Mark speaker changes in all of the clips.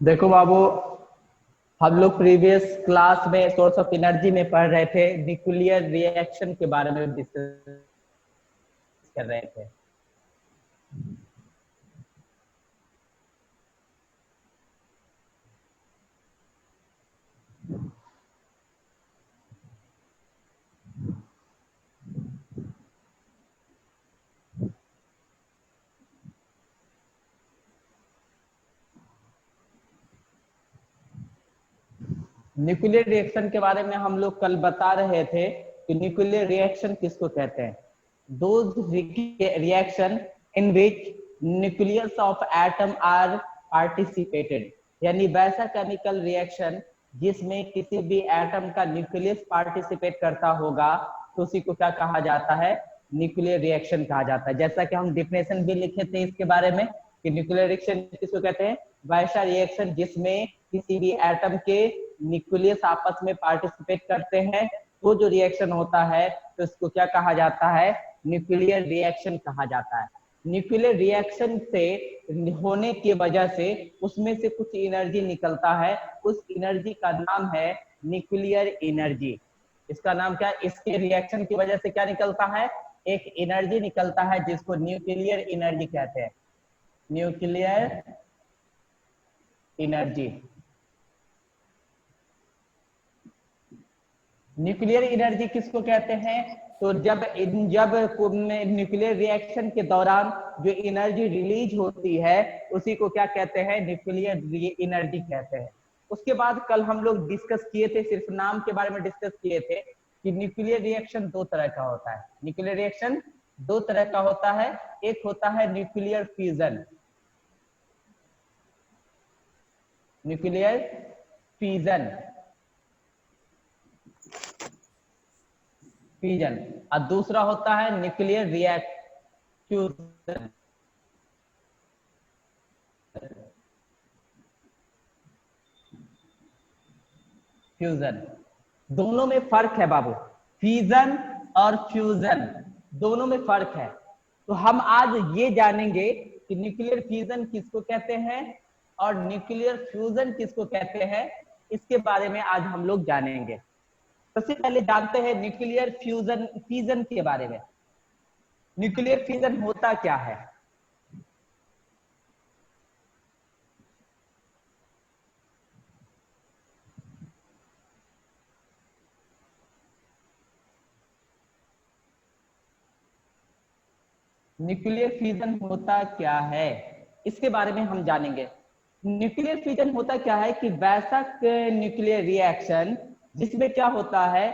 Speaker 1: देखो बाबू, हम लोग प्रीवियस क्लास में सोर्स ऑफ एनर्जी में पढ़ रहे थे, न्यूक्लियर रिएक्शन के बारे में डिस्कस कर रहे थे। न्यूक्लियर रिएक्शन के बारे में हम लोग कल बता रहे थे कि न्यूक्लियर रिएक्शन किसको कहते हैं। Those reaction in which nucleus of atom are participated, यानी वैसा केमिकल रिएक्शन जिसमें किसी भी एटम का न्यूक्लियस पार्टिसिपेट करता होगा तो उसी को क्या कहा जाता है, न्यूक्लियर रिएक्शन कहा जाता है। जैसा कि हम डिफिनेशन भी लिखे थे इसके बारे में कि न्यूक्लियर रिएक्शन किसको कहते हैं, वैसा रिएक्शन जिसमें किसी भी एटम के न्यूक्लियस आपस में पार्टिसिपेट करते हैं, वो जो रिएक्शन होता है तो इसको क्या कहा जाता है, न्यूक्लियर रिएक्शन कहा जाता है। न्यूक्लियर रिएक्शन से होने की वजह से उसमें से कुछ एनर्जी निकलता है, उस एनर्जी का नाम है न्यूक्लियर एनर्जी। इसका नाम क्या है, इसके रिएक्शन की वजह से क्या निकलता है, एक एनर्जी निकलता है जिसको न्यूक्लियर एनर्जी कहते हैं, न्यूक्लियर एनर्जी। न्यूक्लियर एनर्जी किसको कहते हैं, तो जब जब न्यूक्लियर रिएक्शन के दौरान जो एनर्जी रिलीज होती है उसी को क्या कहते हैं, न्यूक्लियर एनर्जी कहते हैं। उसके बाद कल हम लोग डिस्कस किए थे, सिर्फ नाम के बारे में डिस्कस किए थे कि न्यूक्लियर रिएक्शन दो तरह का होता है। न्यूक्लियर रिएक्शन दो तरह का होता है, एक होता है nuclear fusion, nuclear fusion fusion, और दूसरा होता है न्यूक्लियर रिएक्शन फ्यूजन। दोनों में फर्क है बाबू, फ्यूजन और फ्यूजन दोनों में फर्क है। तो हम आज ये जानेंगे कि न्यूक्लियर फ्यूजन किसको कहते हैं और न्यूक्लियर फ्यूजन किसको कहते हैं, इसके बारे में आज हम लोग जानेंगे। सबसे पहले जानते हैं न्यूक्लियर फ्यूजन फ्यूजन के बारे में। न्यूक्लियर फ्यूजन होता क्या है, न्यूक्लियर फ्यूजन होता क्या है, इसके बारे में हम जानेंगे। न्यूक्लियर फ्यूजन होता क्या है कि वैसा न्यूक्लियर रिएक्शन जिसमें क्या होता है,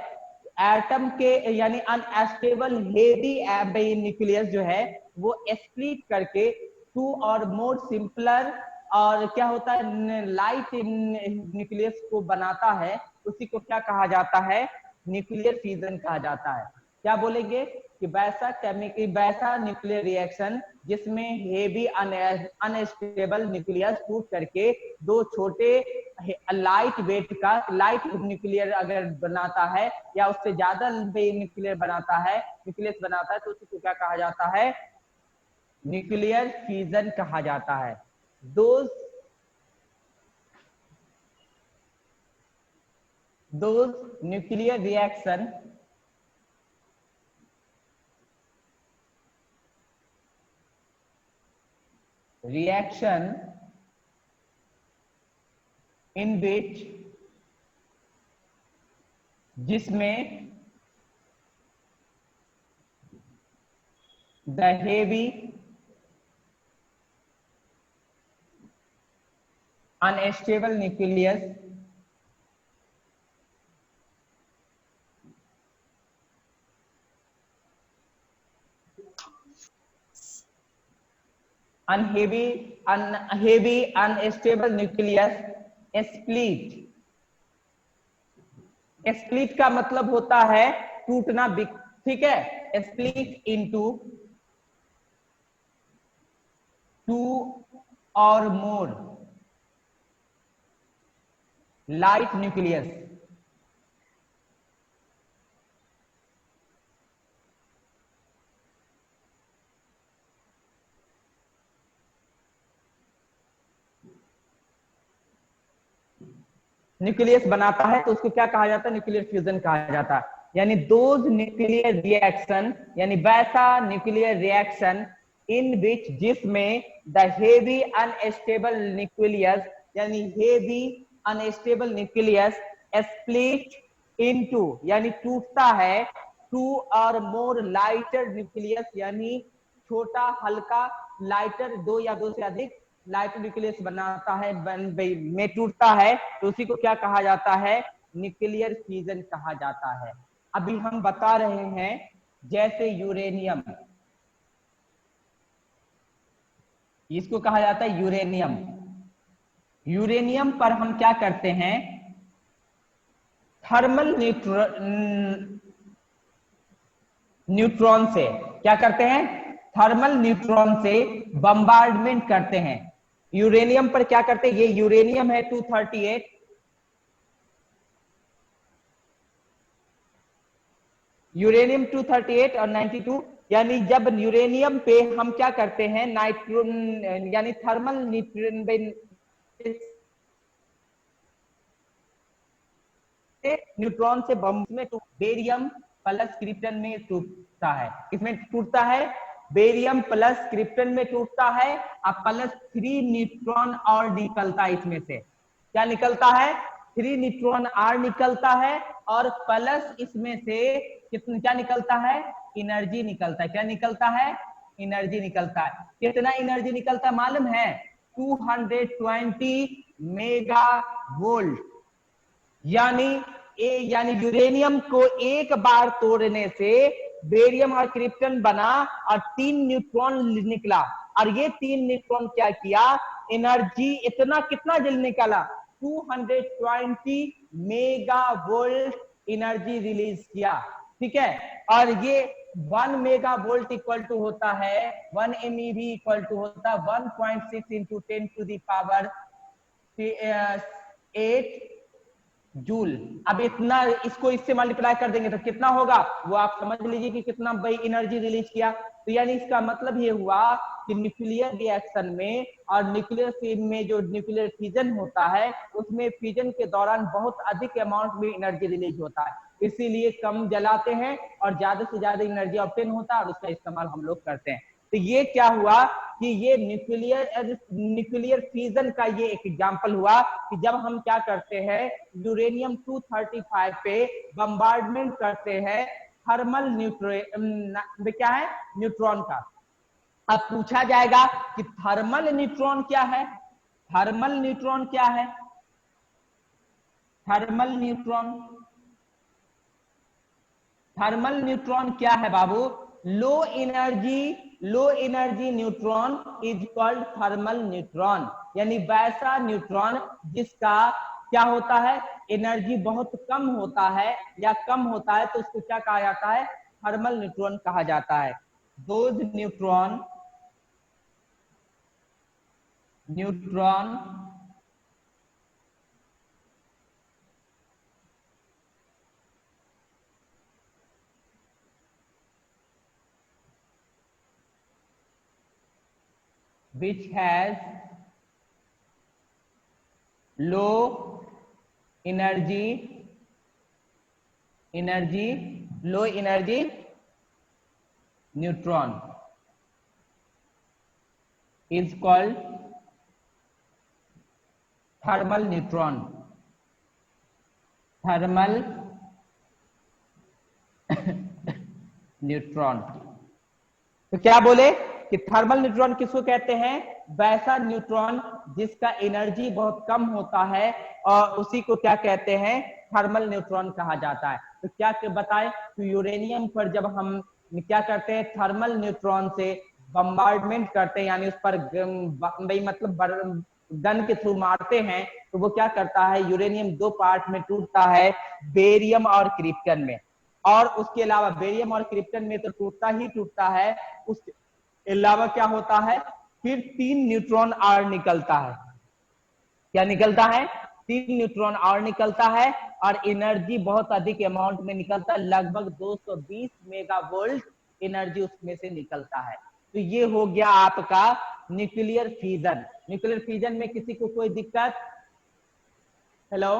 Speaker 1: एटम के यानी अनस्टेबल हेवी न्यूक्लियस जो है वो स्प्लिट करके टू और मोर सिंपलर और क्या होता है लाइट न्यूक्लियस को बनाता है, उसी को क्या कहा जाता है, न्यूक्लियर फ्यूजन कहा जाता है। क्या बोलेंगे कि वैसा केमिकल वैसा न्यूक्लियर रिएक्शन जिसमें हेवी अनस्टेबल न्यूक्लियस टूट करके दो छोटे लाइट वेट का लाइट न्यूक्लियर अगर बनाता है या उससे ज्यादा न्यूक्लियर बनाता है, न्यूक्लियस बनाता है, तो उसको क्या कहा जाता है, न्यूक्लियर फ्यूजन कहा जाता है। दोज न्यूक्लियर रिएक्शन इन विच जिसमें the heavy unstable nucleus heavy unstable nucleus split। Split का मतलब होता है टूटना, ठीक है, स्प्लिट इनटू टू और मोर लाइट न्यूक्लियस। न्यूक्लियस बनाता है तो उसको क्या कहा जाता है, न्यूक्लियर फ्यूजन कहा जाता है। यानी दोज न्यूक्लियर रिएक्शन, यानी वैसा न्यूक्लियर रिएक्शन इन विच, जिसमें द हेवी अनस्टेबल न्यूक्लियस, यानी heavy unstable nucleus split into, यानी टूटता है, टू और मोर लाइटर न्यूक्लियस, यानी छोटा हल्का लाइटर, दो या दो से अधिक लाइटर न्यूक्लियस बनाता है, में टूटता है, तो उसी को क्या कहा जाता है, न्यूक्लियर फ्यूजन कहा जाता है। अभी हम बता रहे हैं जैसे यूरेनियम, इसको कहा जाता है यूरेनियम। यूरेनियम पर हम क्या करते हैं, थर्मल न्यूट्रॉन से क्या करते हैं, थर्मल न्यूट्रॉन से बम्बार्डमेंट करते हैं। यूरेनियम पर क्या करते हैं, ये यूरेनियम है 238, यूरेनियम 238 और 92, यानी जब यूरेनियम पे हम क्या करते हैं, नाइट्रोन यानी थर्मल न्यूट्रॉन से बम में बेरियम प्लस क्रिप्टन में टूटता है, किसमें टूटता है, बेरियम प्लस क्रिप्टन में टूटता है, और प्लस 3 न्यूट्रॉन और निकलता है, इसमें से क्या निकलता है, 3 न्यूट्रॉन आर निकलता है, और प्लस इसमें से कितना क्या निकलता है, एनर्जी निकलता है। क्या निकलता है, एनर्जी निकलता है। कितना एनर्जी निकलता है मालूम है, 220 मेगा वोल्ट। यानी यूरेनियम को एक बार तोड़ने से बेरियम और क्रिप्टन बना और 3 न्यूट्रॉन निकला, और ये 3 न्यूट्रॉन क्या किया, एनर्जी इतना कितना जल निकाला, 220 मेगा वोल्ट एनर्जी रिलीज किया। ठीक है, और ये 1 मेगा वोल्ट इक्वल टू होता है 1 MeV इक्वल टू होता है 1.6 into 10 to the power 8 joule. अब इतना इसको इससे मल्टीप्लाई कर देंगे तो कितना होगा, वो आप समझ लीजिए कि कितना भाई एनर्जी रिलीज किया। तो यानी इसका मतलब ये हुआ कि न्यूक्लियर रिएक्शन में और न्यूक्लियर में जो न्यूक्लियर फिजन होता है, उसमें फिजन के दौरान बहुत अधिक अमाउंट में एनर्जी रिलीज होता है, इसीलिए कम जलाते हैं और ज्यादा से ज्यादा एनर्जी ऑब्टेन होता है और उसका इस्तेमाल हम लोग करते हैं। तो ये क्या हुआ कि ये न्यूक्लियर फ्यूजन का ये एक एग्जांपल हुआ कि जब हम क्या करते हैं, यूरेनियम 235 पे बम्बार्डमेंट करते हैं थर्मल क्या है, न्यूट्रॉन का। अब पूछा जाएगा कि थर्मल न्यूट्रॉन क्या है, थर्मल न्यूट्रॉन क्या है, थर्मल न्यूट्रॉन, थर्मल न्यूट्रॉन क्या है बाबू, low energy neutron is called thermal neutron, यानी वैसा न्यूट्रॉन जिसका क्या होता है, एनर्जी बहुत कम होता है या कम होता है, तो उसको क्या कहा जाता है, थर्मल न्यूट्रॉन कहा जाता है। Those neutron which has low energy neutron is called thermal neutron, thermal neutron. तो क्या बोले कि थर्मल न्यूट्रॉन किसको कहते हैं, वैसा न्यूट्रॉन जिसका एनर्जी बहुत कम होता है और उसी को क्या कहते हैं, थर्मल न्यूट्रॉन कहा जाता है। तो क्या बताए, तो यूरेनियम पर जब हम क्या करते हैं, थर्मल न्यूट्रॉन से बम्बार्डमेंट करते हैं, यानी उस पर मतलब गन के थ्रू मारते हैं, तो वो क्या करता है, यूरेनियम 2 पार्ट में टूटता है, बेरियम और क्रिप्टन में। और उसके अलावा बेरियम और क्रिप्टन में तो टूटता ही टूटता है, उसके अलावा क्या होता है, फिर 3 न्यूट्रॉन और निकलता है। क्या निकलता है, 3 न्यूट्रॉन और निकलता है, और एनर्जी बहुत अधिक अमाउंट में निकलता है, लगभग 220 मेगा वोल्ट एनर्जी उसमें से निकलता है। तो ये हो गया आपका न्यूक्लियर फ्यूजन। न्यूक्लियर फ्यूजन में किसी को कोई दिक्कत, हेलो,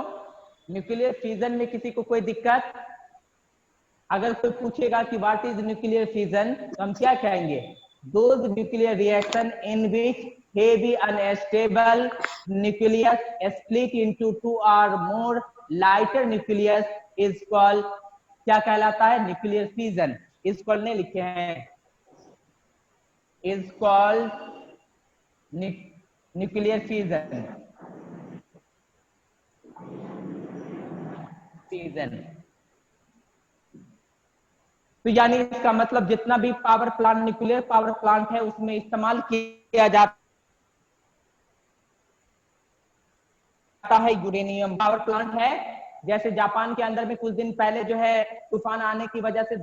Speaker 1: न्यूक्लियर फ्यूजन में किसी को कोई दिक्कत? अगर कोई पूछेगा कि व्हाट इज न्यूक्लियर फ्यूजन तो हम क्या कहेंगे? Those nuclear reaction in which heavy unstable nucleus split into two और मोर लाइटर न्यूक्लियस इज कॉल्ड, क्या कहलाता है? Nuclear fusion. इज कॉल्ड ने लिखे हैं, is called nuclear fusion. Fusion तो यानी इसका मतलब जितना भी power plant, nuclear power plant है उसमें इस्तेमाल किया जाता है यूरेनियम। पावर प्लांट है जैसे जापान के अंदर में कुछ दिन पहले जो है तूफान आने की वजह से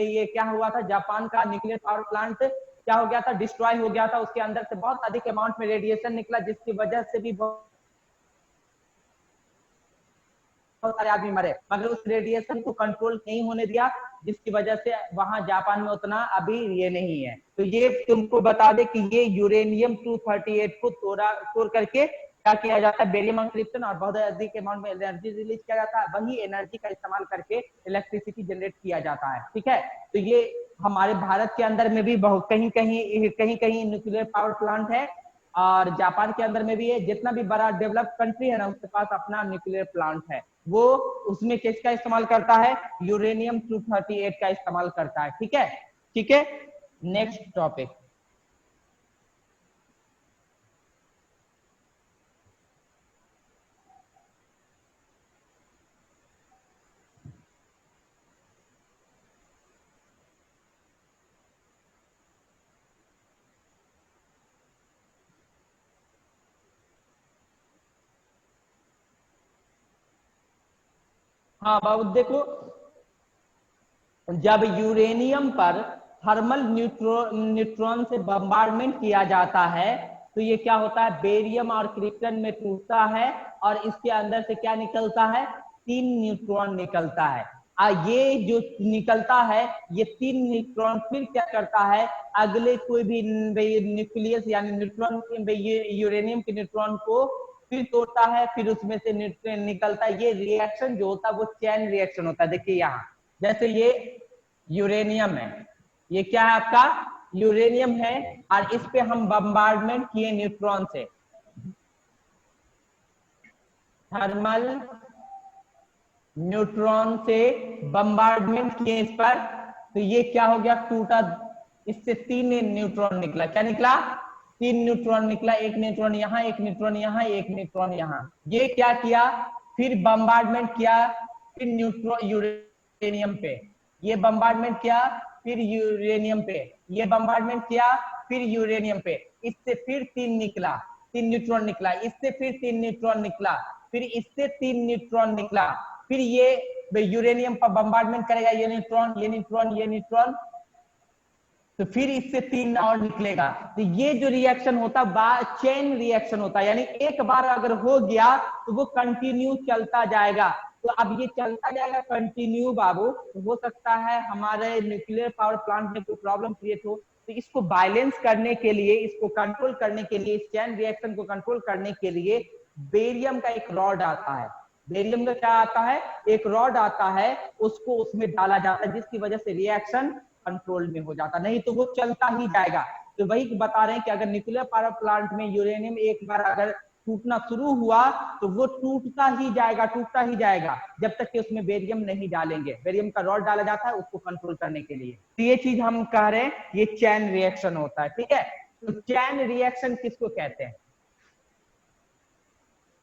Speaker 1: ये क्या हुआ था, जापान का न्यूक्लियर पावर प्लांट क्या हो गया था? डिस्ट्रॉय हो गया था। उसके अंदर से बहुत अधिक अमाउंट में रेडिएशन निकला, जिसकी वजह से भी बहुत सारे आदमी मरे, मगर उस रेडिएशन को कंट्रोल नहीं होने दिया, जिसकी वजह से वहां जापान में उतना अभी ये नहीं है। तो ये तुमको बता दे कि ये यूरेनियम 238 को तोड़ करके क्या किया जाता है? बेरियम एन्क्रिप्शन, और बहुत अधिक अमाउंट में एनर्जी रिलीज किया जाता है। वही एनर्जी का इस्तेमाल करके इलेक्ट्रिसिटी जनरेट किया जाता है। ठीक है, तो ये हमारे भारत के अंदर में भी बहुत कहीं कहीं न्यूक्लियर पावर प्लांट है, और जापान के अंदर में भी है। जितना भी बड़ा डेवलप्ड कंट्री है ना, उसके पास अपना न्यूक्लियर प्लांट है, वो उसमें किसका इस्तेमाल करता है? यूरेनियम 238 का इस्तेमाल करता है। ठीक है, ठीक है। नेक्स्ट टॉपिक, हाँ बाबू देखो, जब यूरेनियम पर थर्मल न्यूट्रॉन से बम्बार्डमेंट किया जाता है तो ये क्या होता है? बेरियम और क्रिप्टन में टूटता है, और इसके अंदर से क्या निकलता है? 3 न्यूट्रॉन निकलता है। ये जो निकलता है, ये 3 न्यूट्रॉन फिर क्या करता है? अगले कोई भी न्यूक्लियस यानी न्यूट्रॉन, यूरेनियम के न्यूट्रॉन को फिर तोड़ता है, फिर उसमें से न्यूट्रॉन निकलता है। ये रिएक्शन जो होता है वो चेन रिएक्शन होता है। देखिए यहाँ जैसे ये यूरेनियम है, ये क्या है आपका? यूरेनियम है, और इस पे हम बम्बार्डमेंट किए न्यूट्रॉन से, थर्मल न्यूट्रॉन से बम्बार्डमेंट किए इस पर, तो ये क्या हो गया? टूटा। इससे 3 न्यूट्रॉन निकला। क्या निकला? 3 न्यूट्रॉन निकला। एक न्यूट्रॉन यहाँ, एक न्यूट्रॉन यहाँ, एक न्यूट्रॉन यहाँ। ये क्या किया? फिर बम्बार्डमेंट किया, फिर न्यूट्रॉन यूरेनियम पे, ये बम्बार्डमेंट किया, फिर यूरेनियम पे, ये बम्बार्डमेंट किया, फिर यूरेनियम पे। इससे फिर 3 निकला, 3 न्यूट्रॉन निकला। इससे फिर 3 न्यूट्रॉन निकला, फिर इससे 3 न्यूट्रॉन निकला। फिर ये यूरेनियम पर बम्बार्डमेंट करेगा, ये न्यूट्रॉन, ये न्यूट्रॉन, ये न्यूट्रॉन, तो फिर इससे 3 और निकलेगा। तो ये जो रिएक्शन होता है चेन रिएक्शन होता है, यानी एक बार अगर हो गया तो वो कंटिन्यू चलता जाएगा। तो अब ये चलता जाएगा कंटिन्यू बाबू, तो हो सकता है हमारे न्यूक्लियर पावर प्लांट में कोई प्रॉब्लम क्रिएट हो। तो इसको बैलेंस करने के लिए, इसको कंट्रोल करने के लिए, इस चेन रिएक्शन को कंट्रोल करने के लिए बेरियम का एक रॉड आता है। बेरियम का क्या आता है? एक रॉड आता है, उसको उसमें डाला जाता है, जिसकी वजह से रिएक्शन कंट्रोल में हो जाता, नहीं तो वो चलता ही जाएगा। तो वही बता रहे हैं कि अगर न्यूक्लियर पावर प्लांट में यूरेनियम एक बार अगर टूटना शुरू हुआ तो वो टूटता ही जाएगा, टूटता ही जाएगा, जब तक कि उसमें बेरियम नहीं डालेंगे। बेरियम का रॉड डाला जाता है उसको कंट्रोल करने के लिए। तो ये चीज हम कह रहे हैं, ये चैन रिएक्शन होता है। ठीक है, तो चैन रिएक्शन किसको कहते हैं?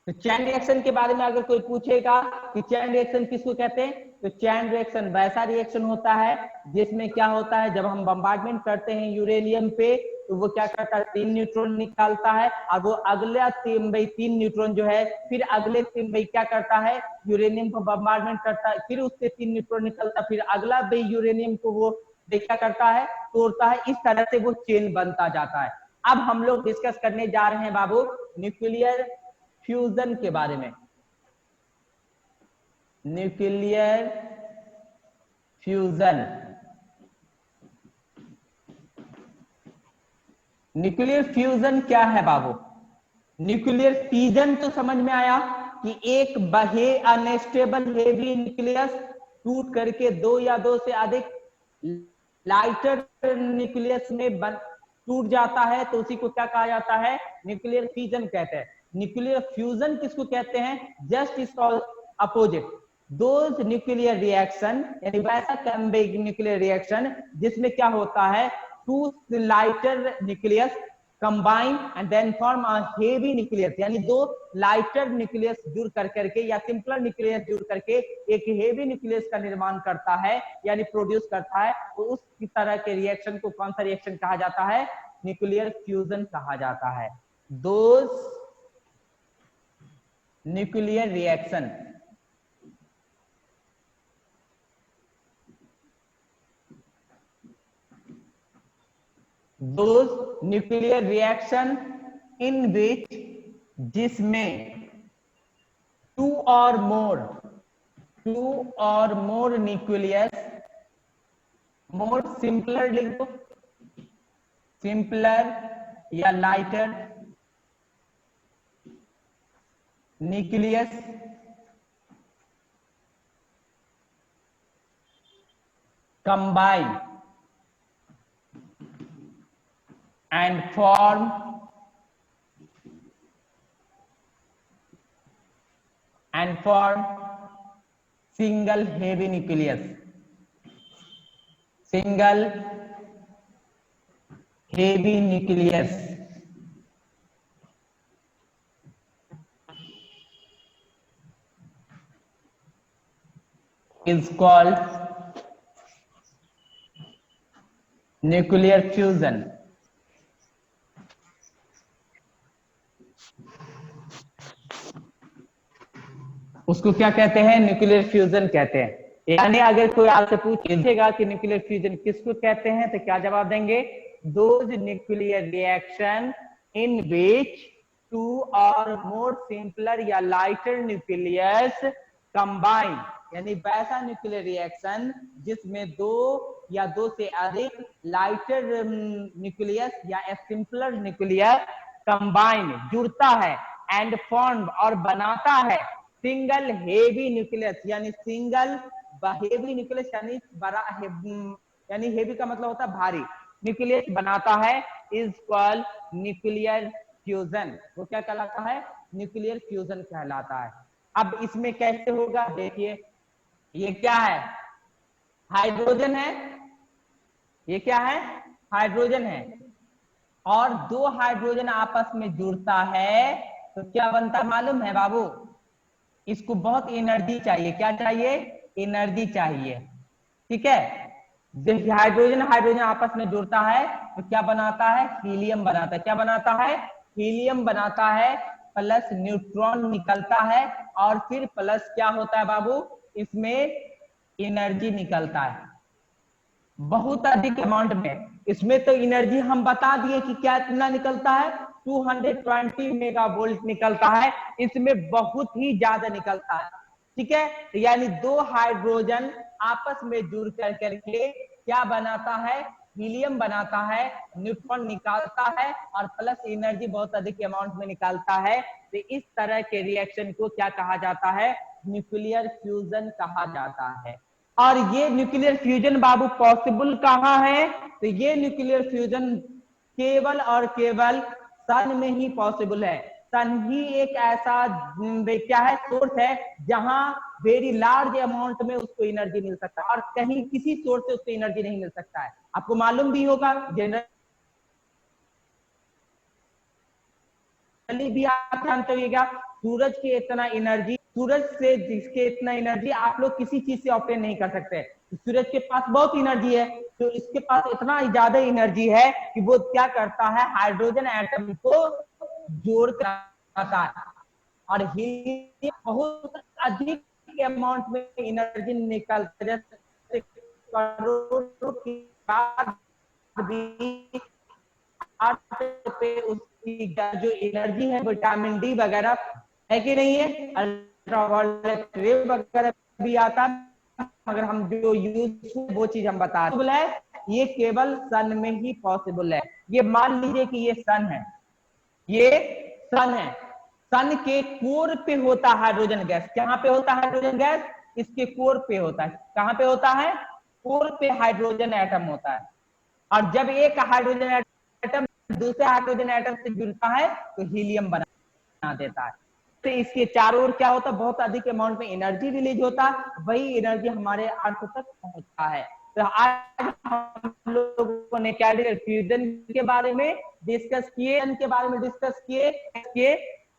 Speaker 1: तो चैन रिएक्शन के बारे में अगर कोई पूछेगा कि चैन रिएक्शन किसको कहते हैं, तो चैन रिएक्शन वैसा रिएक्शन होता है जिसमें क्या होता है, जब हम बम्बार्डमेंट करते हैं यूरेनियम पे तो वो क्या करता है? 3 न्यूट्रॉन निकालता है, और वो अगला 3 न्यूट्रॉन जो है फिर अगले 3 क्या करता है? यूरेनियम को बम्बार्डमेंट करता है, फिर उससे 3 न्यूट्रॉन निकलता है, फिर अगला यूरेनियम को वो क्या करता है? तोड़ता है। इस तरह से वो चेन बनता जाता है। अब हम लोग डिस्कस करने जा रहे हैं बाबू न्यूक्लियर फ्यूजन के बारे में। न्यूक्लियर फ्यूजन, न्यूक्लियर फ्यूजन क्या है बाबू? न्यूक्लियर फिजन तो समझ में आया, कि एक अनस्टेबल हेवी न्यूक्लियस टूट करके दो या दो से अधिक लाइटर न्यूक्लियस में टूट जाता है, तो उसी को क्या कहा जाता है? न्यूक्लियर फ्यूजन कहते हैं। न्यूक्लियर फ्यूजन किसको कहते हैं? जस्ट इसका अपोजिट, दोज न्यूक्लियर रिएक्शन, यानी वैसा न्यूक्लियर रिएक्शन जिसमें क्या होता है, two lighter nucleus combine and then form a heavy nucleus, यानी दो लाइटर न्यूक्लियस जुड़ करके या सिंपलर न्यूक्लियस जुड़ करके एक हेवी न्यूक्लियस का निर्माण करता है, यानी प्रोड्यूस करता है। तो उस तरह के रिएक्शन को कौन सा रिएक्शन कहा जाता है? न्यूक्लियर फ्यूजन कहा जाता है। Those nuclear reaction those nuclear reaction in which, जिसमें two or more nucleus, more simpler लिख दो, simpler या lighter nucleus combine and form single heavy nucleus, single heavy nucleus is called nuclear fusion। उसको क्या कहते हैं? न्यूक्लियर फ्यूजन कहते हैं। यानी अगर कोई आपसे पूछेगा कि न्यूक्लियर फ्यूजन किसको कहते हैं, तो क्या जवाब देंगे? Those nuclear reaction in which two और मोर सिंपलर या लाइटर न्यूक्लियस कंबाइन, यानी वैसा न्यूक्लियर रिएक्शन जिसमें दो या दो से अधिक लाइटर न्यूक्लियस या सिंपलर न्यूक्लियस कंबाइन यानी जुड़ता है, एंड फॉर्म और बनाता है सिंगल हेवी न्यूक्लियस, यानी सिंगल हेवी न्यूक्लियस, यानी बड़ा, यानी हेवी का मतलब होता है भारी, न्यूक्लियस बनाता है, इज कॉल्ड न्यूक्लियर फ्यूजन। वो क्या कहलाता है? न्यूक्लियर फ्यूजन कहलाता है। अब इसमें कैसे होगा? देखिए, ये क्या है? हाइड्रोजन है। ये क्या है? हाइड्रोजन है। और दो हाइड्रोजन आपस में जुड़ता है तो क्या बनता मालूम है बाबू? इसको बहुत एनर्जी चाहिए। क्या चाहिए? एनर्जी चाहिए। ठीक है, जब हाइड्रोजन हाइड्रोजन आपस में जुड़ता है तो क्या बनाता है? हीलियम बनाता है। क्या बनाता है? हीलियम बनाता है, प्लस न्यूट्रॉन निकलता है, और फिर प्लस क्या होता है बाबू? इसमें एनर्जी निकलता है बहुत अधिक अमाउंट में। इसमें तो एनर्जी हम बता दिए कि क्या इतना निकलता है, 220 मेगा वोल्ट निकलता है। इसमें बहुत ही ज्यादा निकलता है। ठीक है, यानी दो हाइड्रोजन आपस में जुड़ करके क्या बनाता है? हीलियम बनाता है, न्यूट्रॉन निकालता है, और प्लस एनर्जी बहुत अधिक अमाउंट में निकालता है। तो इस तरह के रिएक्शन को क्या कहा जाता है? न्यूक्लियर फ्यूजन कहा जाता है। और ये न्यूक्लियर फ्यूजन बाबू पॉसिबल कहाँ है? तो ये न्यूक्लियर फ्यूजन केवल और केवल सन में ही पॉसिबल है। सन ही एक ऐसा क्या है? सोर्स है जहां वेरी लार्ज अमाउंट में उसको एनर्जी मिल सकता है, और कहीं किसी सोर्स से उसको एनर्जी नहीं मिल सकता है। आपको मालूम भी होगा, जनरली भी आप जानते होगा, सूरज के इतना एनर्जी, सूरज से जिसके इतना एनर्जी आप लोग किसी चीज से ऑब्टेन नहीं कर सकते। सूरज के पास बहुत एनर्जी है, तो इसके पास इतना ज्यादा एनर्जी है कि वो क्या करता है? हाइड्रोजन एटम को जोड़ कर आता है, और हीलियम बहुत अधिक अमाउंट में एनर्जी निकलता है। करोड़ों की बात भी पे उसकी जो एनर्जी है, विटामिन डी वगैरह है कि नहीं है, अल्ट्रावायलेट रे वगैरह भी आता है, मगर हम जो यूज वो चीज हम बता रहे हैं, ये केवल सन में ही पॉसिबल है। ये मान लीजिए कि ये सन है, ये सन है। सन के कोर पे होता है हाइड्रोजन गैस। कहां पे होता है हाइड्रोजन गैस? इसके कोर पे होता है। कहां पे होता है? कोर पे हाइड्रोजन एटम होता है। और जब एक हाइड्रोजन एटम दूसरे हाइड्रोजन एटम से जुड़ता है तो हीलियम बना देता है। तो इसके चारों ओर क्या होता है? बहुत अधिक अमाउंट में एनर्जी रिलीज होता है, वही एनर्जी हमारे अर्थ तक पहुंचता है। तो आज हम लोगों ने क्या फ्यूजन के बारे में डिस्कस किए, के बारे में डिस्कस किए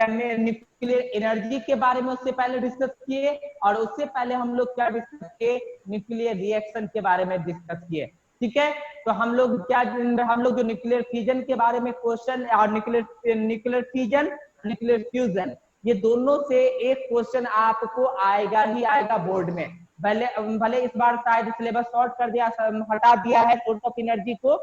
Speaker 1: न्यूक्लियर एनर्जी के बारे में उससे पहले डिस्कस किए, और उससे पहले हम लोग क्या डिस्कस किए? न्यूक्लियर रिएक्शन के बारे में डिस्कस किए। ठीक है, तो हम लोग जो न्यूक्लियर फिजन के बारे में क्वेश्चन, और न्यूक्लियर फिजन, न्यूक्लियर फ्यूजन, ये दोनों से एक क्वेश्चन आपको आएगा ही आएगा बोर्ड में। भले भले इस बार शायद सिलेबस शॉर्ट कर दिया, हटा दिया है सोर्स ऑफ एनर्जी को,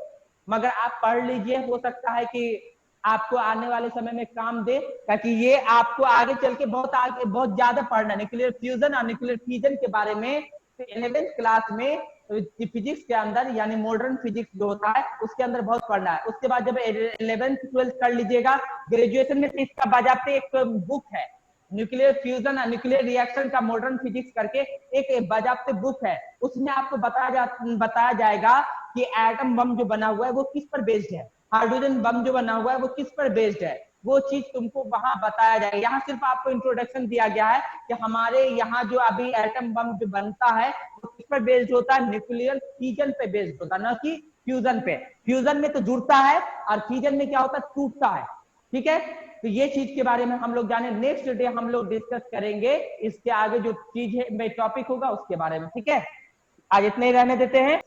Speaker 1: मगर आप पढ़ लीजिए, हो सकता है कि आपको आने वाले समय में काम दे, ताकि ये आपको आगे चल के बहुत ज्यादा पढ़ना। न्यूक्लियर फ्यूजन और न्यूक्लियर फिजन के बारे में 11th क्लास में फिजिक्स के अंदर, यानी मॉडर्न फिजिक्स जो होता है उसके अंदर बहुत पढ़ना है। उसके बाद जब 11th 12th कर लीजिएगा, ग्रेजुएशन में इसका बाजाबते एक बुक है, न्यूक्लियर फ्यूजन और न्यूक्लियर रिएक्शन का मॉडर्न फिजिक्स करके एक बाजाबते बुक है। उसमें आपको बताया जाएगा कि एटम बम जो बना हुआ है वो किस पर बेस्ड है, हाइड्रोजन बम जो बना हुआ है वो किस पर बेस्ड है, वो चीज तुमको वहां बताया जाएगा। यहाँ सिर्फ आपको इंट्रोडक्शन दिया गया है कि हमारे यहाँ जो अभी एटम बम जो बनता है वो किस पर बेस्ड होता है? न्यूक्लियर फिजन पे बेस्ड होता है, ना कि फ्यूजन पे। फ्यूजन में तो जुड़ता है, और फिजन में क्या होता है? टूटता है। ठीक है, तो ये चीज के बारे में हम लोग जाने, नेक्स्ट डे हम लोग डिस्कस करेंगे इसके आगे जो चीज है, टॉपिक होगा उसके बारे में। ठीक है, आज इतने ही रहने देते हैं।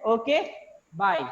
Speaker 1: Okay, bye.